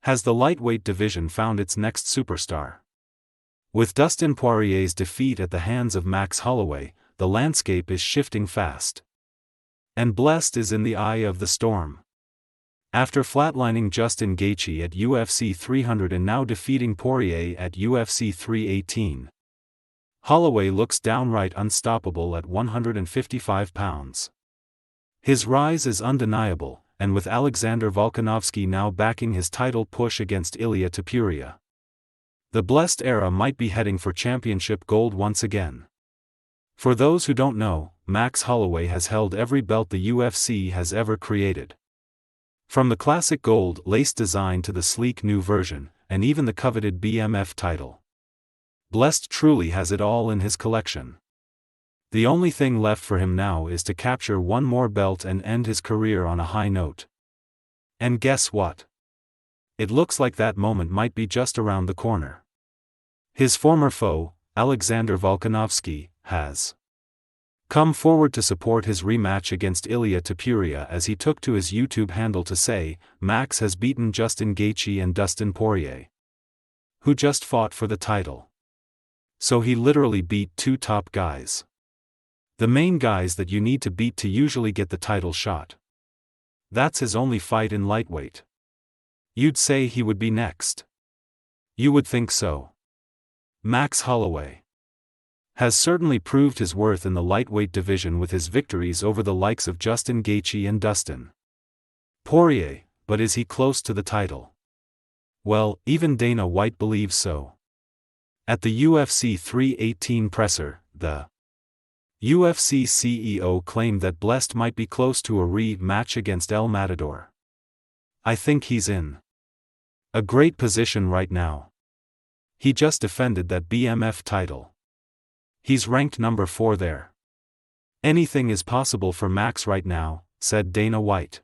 Has the lightweight division found its next superstar? With Dustin Poirier's defeat at the hands of Max Holloway, the landscape is shifting fast. And Blessed is in the eye of the storm. After flatlining Justin Gaethje at UFC 300 and now defeating Poirier at UFC 318, Holloway looks downright unstoppable at 155 pounds. His rise is undeniable, and with Alexander Volkanovski now backing his title push against Ilia Topuria, the Blessed era might be heading for championship gold once again. For those who don't know, Max Holloway has held every belt the UFC has ever created. From the classic gold lace design to the sleek new version, and even the coveted BMF title. Blessed truly has it all in his collection. The only thing left for him now is to capture one more belt and end his career on a high note. And guess what? It looks like that moment might be just around the corner. His former foe, Alexander Volkanovski, has come forward to support his rematch against Ilia Topuria, as he took to his YouTube handle to say, Max has beaten Justin Gaethje and Dustin Poirier, who just fought for the title. So he literally beat two top guys. The main guys that you need to beat to usually get the title shot. That's his only fight in lightweight. You'd say he would be next. You would think so. Max Holloway has certainly proved his worth in the lightweight division with his victories over the likes of Justin Gaethje and Dustin Poirier, but is he close to the title? Well, even Dana White believes so. At the UFC 318 presser, the UFC CEO claimed that Blessed might be close to a rematch against El Matador. I think he's in a great position right now. He just defended that BMF title. He's ranked number 4 there. Anything is possible for Max right now, said Dana White.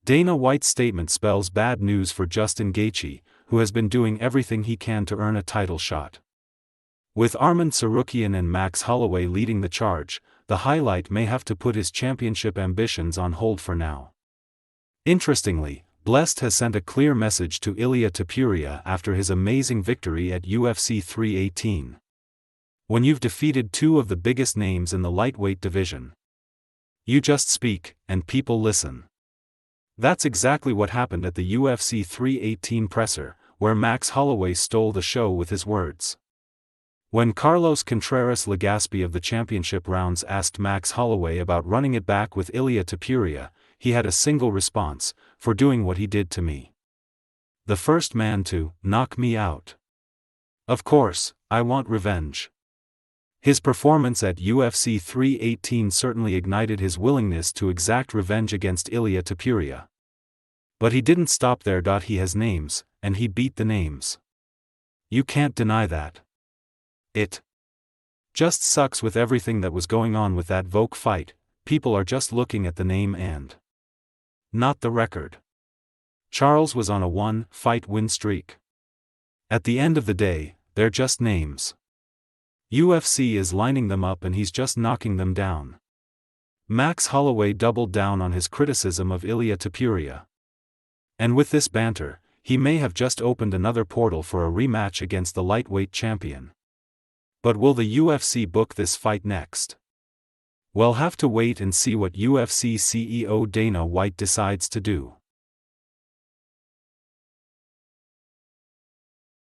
Dana White's statement spells bad news for Justin Gaethje, who has been doing everything he can to earn a title shot. With Arman Tsarukyan and Max Holloway leading the charge, the highlight may have to put his championship ambitions on hold for now. Interestingly, Blessed has sent a clear message to Ilia Topuria after his amazing victory at UFC 318. When you've defeated two of the biggest names in the lightweight division, you just speak, and people listen. That's exactly what happened at the UFC 318 presser, where Max Holloway stole the show with his words. When Carlos Contreras-Legaspi of the championship rounds asked Max Holloway about running it back with Ilia Topuria, he had a single response: for doing what he did to me. The first man to knock me out. Of course, I want revenge. His performance at UFC 318 certainly ignited his willingness to exact revenge against Ilia Topuria. But he didn't stop there. He has names, and he beat the names. You can't deny that. It just sucks with everything that was going on with that Volk fight. People are just looking at the name and not the record. Charles was on a 1-fight win streak. At the end of the day, they're just names. UFC is lining them up and he's just knocking them down. Max Holloway doubled down on his criticism of Ilia Topuria. And with this banter, he may have just opened another portal for a rematch against the lightweight champion. But will the UFC book this fight next? We'll have to wait and see what UFC CEO Dana White decides to do.